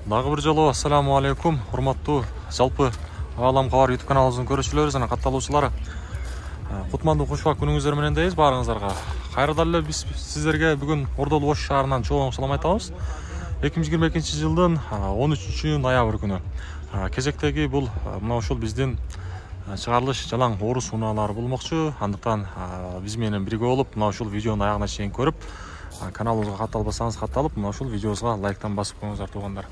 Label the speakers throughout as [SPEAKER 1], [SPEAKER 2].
[SPEAKER 1] Дагы бир жолу ассаламу алейкум, урматтуу жалпы Алам Кабар YouTube каналыбыздын көрүүчүлөрү жана катталуучулары. Кутмандуу кушбак күнүңүздөр менен дейбиз баарыңыздарга. Кайрадан эле биз сиздерге бүгүн Ордолу Ош шаарынан чоң салам айтабыз. 2022-жылдын 13-ноябрь күнү. Кезектеги бул мына ушул биздин чыгарылыш жалаң орус унаалары болмокчу. Андыктан биз менен бирге болуп, мына ушул видеону аягына чейин көрүп, каналыбызга катталбасаңыз катталып, мына ушул видеобузга лайктан басып коюңуздар туугандар.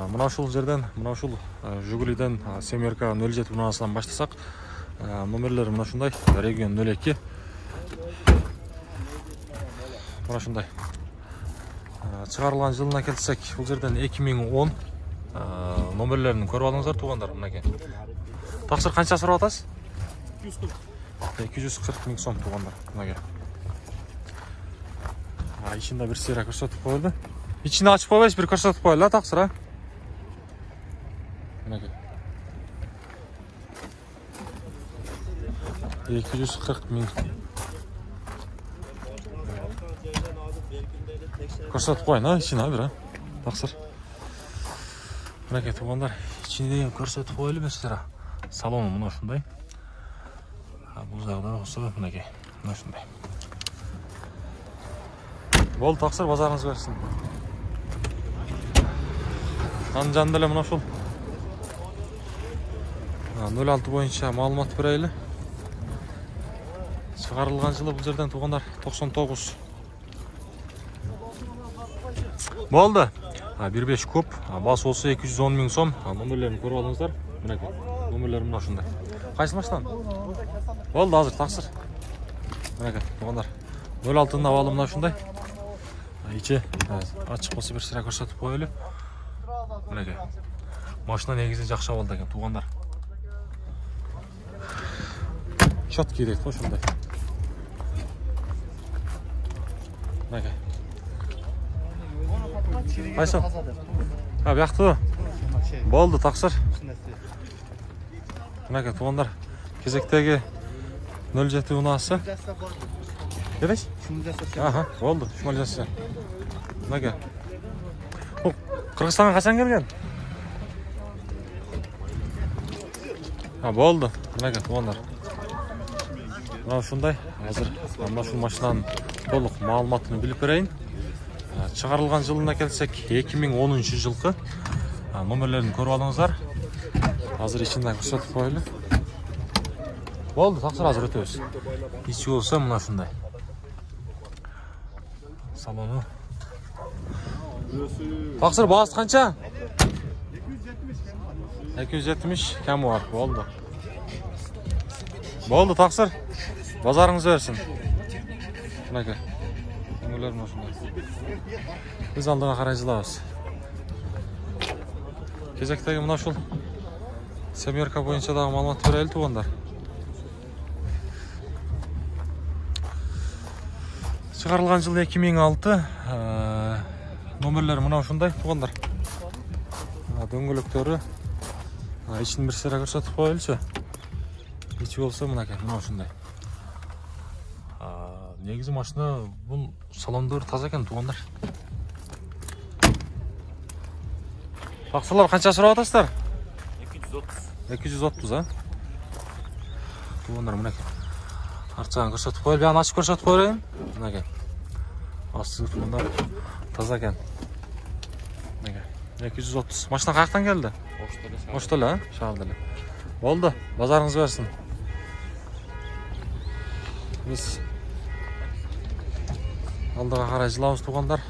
[SPEAKER 1] Мына ушул жерден, мына ушул Жигулиден Семерка 07 унаасынан баштасак, номерлери мына ушундай, регион 02. Мына ушундай. Чыгарылган жылына келсек, бул жерден 2010 номерлерин көрүп алыңыздар туугандар, мынакей. Таксыр канча сурап атасыз? 240 миң сом туугандар, мынакей. Ичинде бир сыйра көрсөтүп коелу. İçini açıp koyabiliriz, bir көрсөтүп коелу, таксыр, а? Мынакей. 240 миң. Көрсөтүп коюн, а, ичини, бир, а? Таксыр. Мынакей туугандар, ичини көрсөтүп коелу бир сыйра. Салону мына ушундай. Бул жагда болсо мынакей, мына ушундай. Бол таксыр, базарыңыз берсин. Анжан деле мына ушул 06 боюнча маалымат берели. Чыгарылган жылы бул жерден туугандар 99. Болду. 1.5 куб, басоосу 210 миң сом. Номерлерин көрүп алыңыздар. Мынакей. Номерлери мына ушундай. Кайсы машинадан? Болду, азыр таксыр. Мынакей туугандар. 06-ны абалы мына ушундай. Ичи ачык болсо бир сыйра көрсөтүп коелу. Мынакей. Машина негизи жакшы абалда экен туугандар. Чоткий дейт го ушундай. Мынакей. Кайсы? Бияктыбы? Болду, таксыр. Мынакей туугандар. Кезектеги 07 унаасы. Келеш? Аха, болду. Шумал жасса. Мынакей. Кыргызстанга качан келген? Болду. Мынакей туугандар. Мына ушундай. Азыр мына ушул машинанын толук маалыматын билип берейин. Чыгарылган жылына келсек, 2010-жылкы. Номерлерин көрүп алыңыздар. Азыр ичинде көрсөтүп коелу. Болду, таксыр, азыр өтөбүз. Ичи болсо мына ушундай. Салону. Таксыр, баасы канча? 270 кем бар, болду. Болду, таксыр. Базарыңыз берсин. Мынакей. Номерлер мына ушундай. Биз алдыга карай жылабыз. Кезектеги мына ушул Семерка боюнча дагы маалымат берели туугандар. Чыгарылган жыл 2006. Номерлери мына ушундай туугандар. Дөңгөлөктөрү ичин бир сыйра көрсөтүп коелучу. Ичи болсо мынакей, мына ушундай. Негизи машина бул салондор таза экен туугандар. Таксырлар канча сурап атасыздар? 230, а? Туугандар мынакей. Арчагын көрсөтүп коелу, бияны ачып көрсөтүп коелу. Мынакей. Асты туугандар таза экен. Мынакей. 230. Машина каяктан келди? Оштоле, а? Шаарда эле. Болду, базарыңыз берсин. Биз алдыга карай жылабыз туугандар.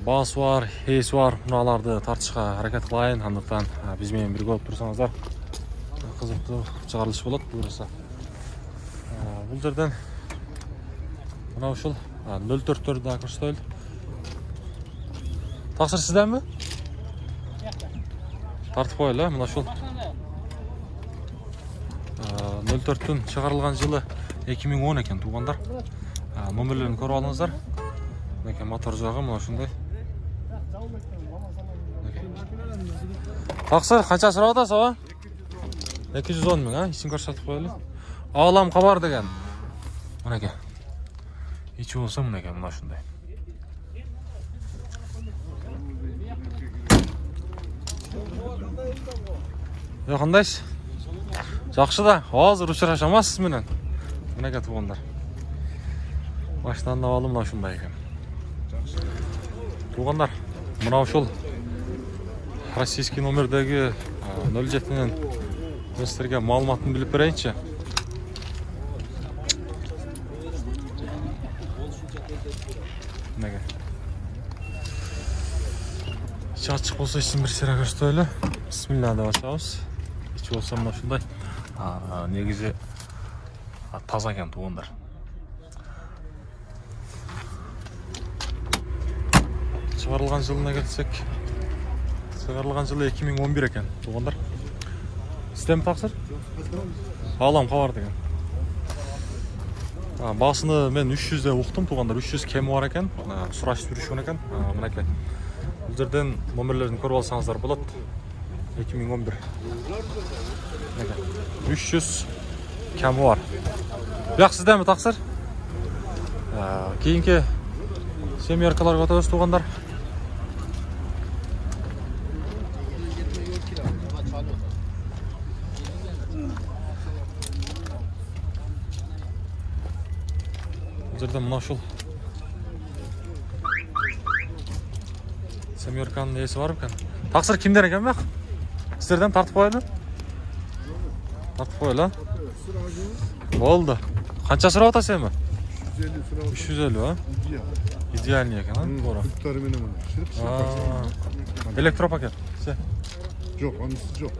[SPEAKER 1] Баасы бар, ээси бар, муналарды тартышка аракет кылайын. Андыктан биз менен бирге болуп турсаңыздар кызыктуу чыгарылыш болот буюрса. Бул жерден мына ушул 04-төрдү да көрсөтөлү. Таксыр сизденби? Тартып коелу, мына ушул 04-түн чыгарылган жылы 2010 экен туугандар. Номерлерин көрүп алыңыздар. Мынакей мотор жагы мына ушундай. Таксыр канча сурап атасыз, а? 210 миң, а? Ичин көрсөтүп коелу. Алам Кабар деген. Мынакей. Ичи болсо мынакей, мына ушундай. Кандайсыз? Жакшы да. Азыр учурашамасыз менен. Мынакей туугандар. Машинаны алып мына ушундай экен. Туугандар, мына ошол российский номердеги 07-нен мен силерге маалыматын билип берейинчи. Мынакей. Ичи ачык болсо ичин бир сыйра көрсөтөлү. Бисмилла деп ачабыз. Ичи болсо мына ушундай. Негизи таза экен туугандар. Чыгарылган жылына келсек, чыгарылган жылы 2011 экен туугандар. Сиздеби таксыр? Алам кабар деген. Басыны мен 300 деп уктум туугандар. 300 кеми бар экен. Сурашып жүрүшкөн экен. Мынакей. Бул жерден номерлерин көрүп алсаңыздар болот. 2011. Мынакей. 300 кеми бар. Бияк сиздеби таксыр? Кийинки семеркаларга өтөбүз туугандар. Бул жерде мына ушул семерканын ээси бар экен. Таксыр кимдер экен бияк? Сиздерден тартып коелу? Тартып коелу, Болду. Канча сурап атасыз эми? 350, а? Идеальный экен, а? Туура.
[SPEAKER 2] Куттары менен пиширип,
[SPEAKER 1] Электропакет.
[SPEAKER 2] Жок, анысы жок.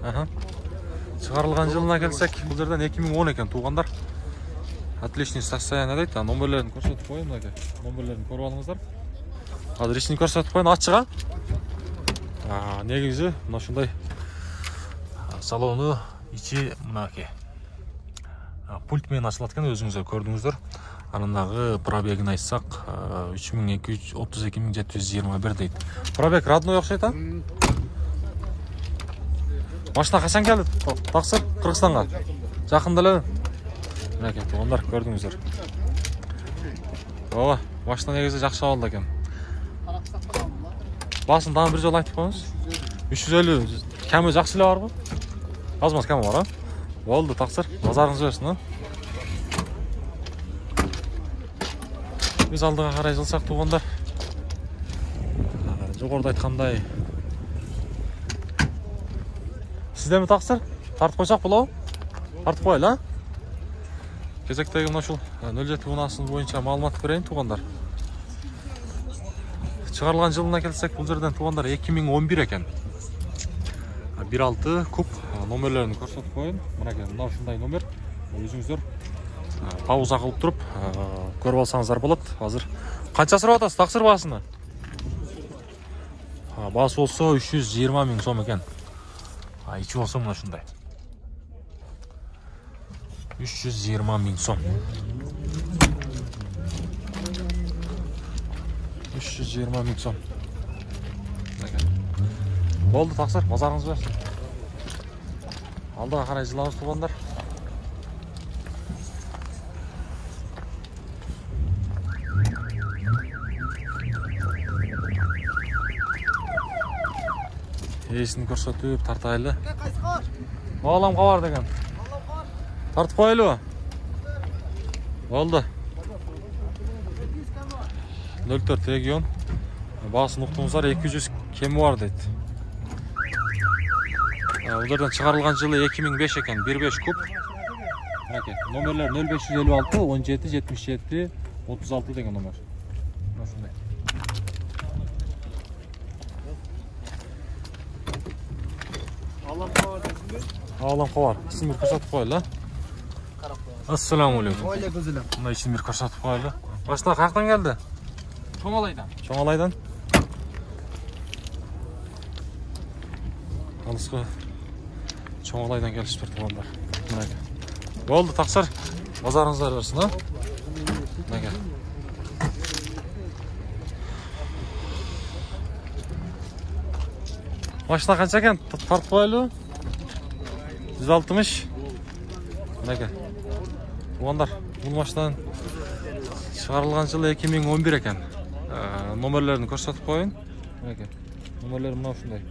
[SPEAKER 1] Чыгарылган жылына келсек, бул жерден 2010 экен туугандар. Отличный состояние дейт. Номерлерин көрсөтүп коеюн, мынакей. Номерлерин көрүп алыңыздар. Азыр ичини көрсөтүп коеюн, ачык, а? Негизи мына ушундай салону ичи мынакей. Пульт менен ачылат экен, өзүңүздөр көрдүңүздөр. Анын дагы пробегин айтсак 32.721 дейт. Пробег родной окшойт, а? Машина качан келди? Таксыр Кыргызстанга. Жакында эле. Мынакей туугандар, көрдүңүздөр. Ооба, машина негизи жакшы абалда экен. Басын дагы бир жолу айтып коюңуз. 350 кеми жакшы эле барбы? Аз-маз кеми бар, а? Болду, таксыр. Назарыңыз берсин, а? Биз алдыга карай жылсак туугандар. Жогоруда айткандай. Сиздеби таксыр? Тартып койсак болобу? Тартып коелу, а? Кезектеги мына ушул 07 унасынын боюнча маалымат берейин туугандар. Чыгарылган жылына келсек, бул жерден туугандар 2011 экен. 1.6 куб номерлерин көрсөтүп коеюн. Мынакей, мына ушундай номер. Өзүңүздөр пауза кылып туруп көрүп алсаңыздар болот. Азыр канча сурап атасыз таксыр баасыны? Баасы болсо 320 000 сом экен. Ичи болсо мына ушундай. 320 000 сом. 320 000 сом. Болду, таксыр, назарыңыз берсин. Алдыга карай жылабыз туугандар. Ээсин көрсөтүп тартайлы. Алам кабар деген. Тартып коелу. Болду. 04 регион. Баасын уктуңуздар, 200 кеми бар дейт. Бул жерден чыгарылган жылы 2005 экен, 1.5 куб. Мынакей, номерлер 0556 17 77 36 деген номер. Ушундай. Алам кабар. Исин бир көрсөтүп коелу, а? Ассаламу алейкум.
[SPEAKER 2] Алейкум салам.
[SPEAKER 1] Мына исин бир көрсөтүп коелу. Башта каяктан келди?
[SPEAKER 3] Чоңалайдан.
[SPEAKER 1] Чоңалайдан. Алыска Чоңалайдан келишиптир туугандар. Мынакей. Болду, таксыр. Базарыңыздар берсин, а? Мынакей. Машина канча экен? Тартып коелу? 160. Мынакей. Туугандар, бул машинанын чыгарылган жылы 2011 экен. Номерлерин көрсөтүп коеюн. Мынакей. Номерлери мына ушундай.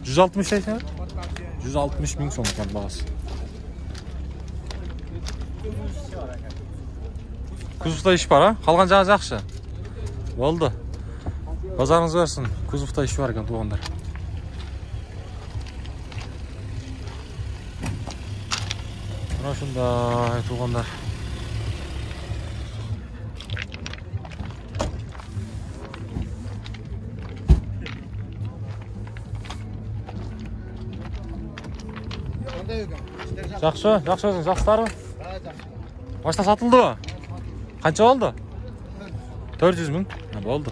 [SPEAKER 1] 160 ekan. 160 ming so'm ekan bag'asi. Kuzovda ish bor, ha? Qolgan joyi yaxshi. Bo'ldi. Bozoringiz bo'lsin. Kuzovda ish bor ekan, tuyg'anlar. Mana shunday tuyg'anlar. Yaxshi, yaxshi o'zing, yaxshilarmi? Boshqa sotildi-mi? Qancha oldi? 400 ming. Ha, bo'ldi.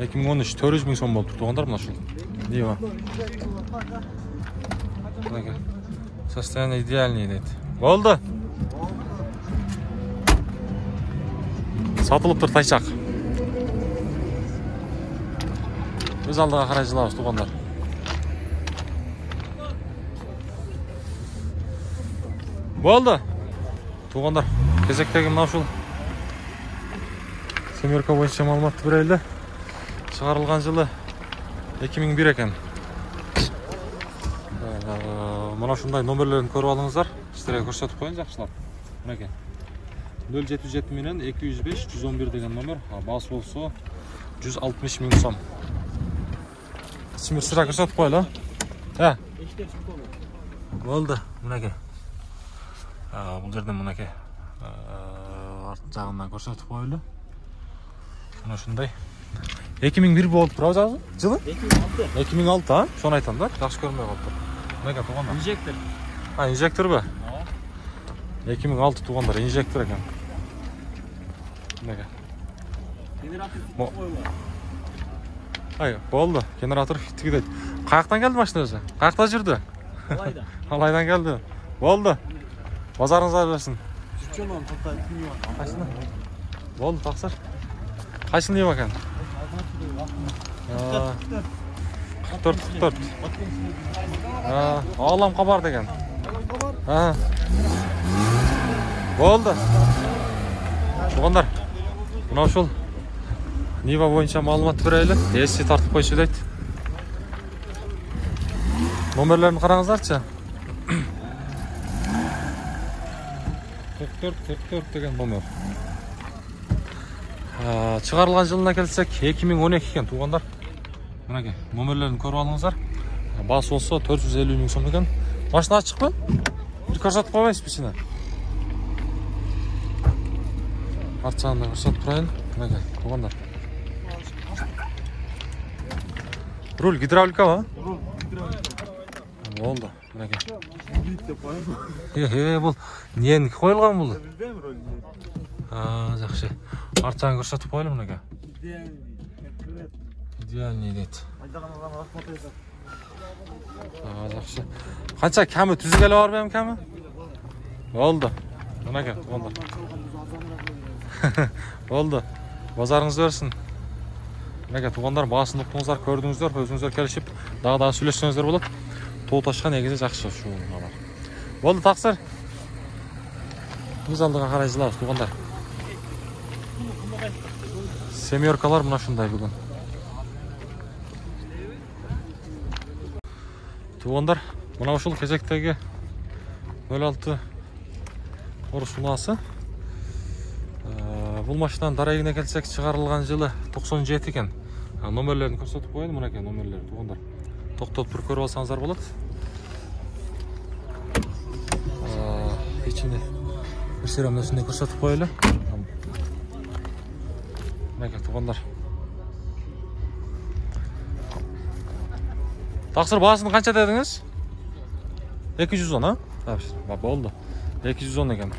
[SPEAKER 1] 2013 400 ming so'm bo'lib turdi, to'g'anlar mana shu. Deyma. Mana sostoяние идеальный deydi. Bo'ldi. Sotilib turdi taychoq. O'z oldiga qaraychilar, to'g'anlar. Bo'ldi. Tuğanlar, kezekteki mana shu Semyorka bo'yicha ma'lumotni beraylik. Chiqarilgan yili 2001 ekan. Mana shunday nomerlarni ko'rib olingizlar. Sizlarga ko'rsatib qo'ying, yaxshilar. Mana ekan. 077 bilan 205 111 degan nomer. Bas bo'lsa 160 ming so'm. Sizlarga ko'rsatib qo'yinglar. Ha. Bo'ldi, mana ekan. Bu yerden bunaki art жағынан ko'rsatib qo'yildi. Mana shunday. 2001 bo'ldi, pravda yili? 2006, ha? Shuni aytamda, yaxshi ko'rmay qoldi. Nega to'g'anda? Injektor. Ha, injektormi? Ha. 2006 to'g'anlar, injektor ekan. Nega? Generator qo'yilgan. Ay, bo'ldi. Generator fitgidek. Qayoqdan keldi mashina o'zi? Qayoqda yurdi? Alaydan. Alaydan keldi. Bo'ldi. Bozoringiz bo'lsin. Qaysini? Bo'ldi, taqsir. Qaysini deyim ekan? 44. Ha, olam xabar degan. Ha. Bo'ldi. Tuğanlar. Mana shu Niva bo'yicha ma'lumot beraylik. Esi tartib qo'yish deydi. Nomerlarni qarangizlarchi. 44 degan nomer. Chiqarilgan yilına kelsak 2012 ekan tuğanlar. Mana ekan, nomerlarni ko'rib olingizlar. Bas olsa 450 ming so'm ekan. Mashina ochiqmi? Bir ko'rsatib qo'ymaysiz ichini. Archani ko'rsatib qo'ying. Mana ekan, tuğanlar. Rul gidravlikami? Rul gidravlika. Bo'ldi, mana ekan. Bu niye qo'yilgan bu? Bilmayman rolni. Ha, yaxshi. Archani ko'rsatib qo'ying mana ekan. Idealniy deydi. Ha, yaxshi. Qancha kami tuzgalar bormi kami? Bo'ldi. Mana ekan, tuğanlar. Bo'ldi. Bozoringiz bo'lsin. Mana ekan, tuğanlar, bahasini uqdingizlar, ko'rdingizlar, o'zingizlar kelishib, dag'dan söylesеңіздер bo'ladi. To'tashqa negizi yaxshi shu nalar. Bo'ldi, taqsir. Biz aldığa qaraychilar, tuğanlar. Semyorkalar mana shunday bugun. Tuğanlar, mana shu kezekdagi 06 Ursunası. Bu mashinadan daragina kelsak chiqarilgan yili 97 ekan. Nomerlarini ko'rsatib qo'ydim, mana ekan nomerlari tuğanlar. To'xtab turib ko'rib olsangizlar bo'ladi. İçini göstereyim, şunday ko'rsatib qo'yaylik. Mana ekan tuğanlar. Taqsir bahasini qancha dedingiz? 210 ha? Ha, bo'ldi. 210 ekan.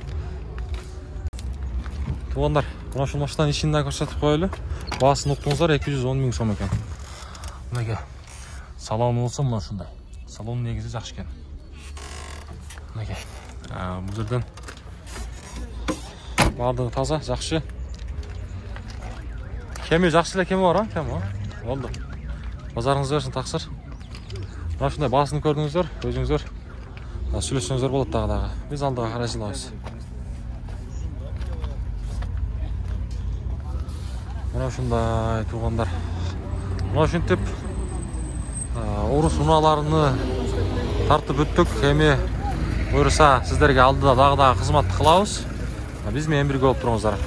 [SPEAKER 1] Tuğanlar, mana shu mashinaning ichidan ko'rsatib qo'yaylik. Bahasini uqdingizlar, 210 ming so'm ekan. Mana ekan. Saloni olsa mana shunday. Salon negizi yaxshi ekan. Mana ekan. Bu yerdan bardigi toza, yaxshi. Kemi yaxshilar kemi bor, ha? Kemi bor. Bo'ldi. Bozoringiz bo'lsin, taqsir. Mana shunday bahasini ko'rdingizlar, o'zingizlar söylesеңіздер bo'ladi tag'daga. Biz aldığa qaraychilaymiz. Mana shunday tuğanlar. Mana shunday урус унааларыны тартып өттүк. Эми буюрса сиздерге алдыда дагы кызмат кылабыз. Биз менен бирге болуп туруңуздар.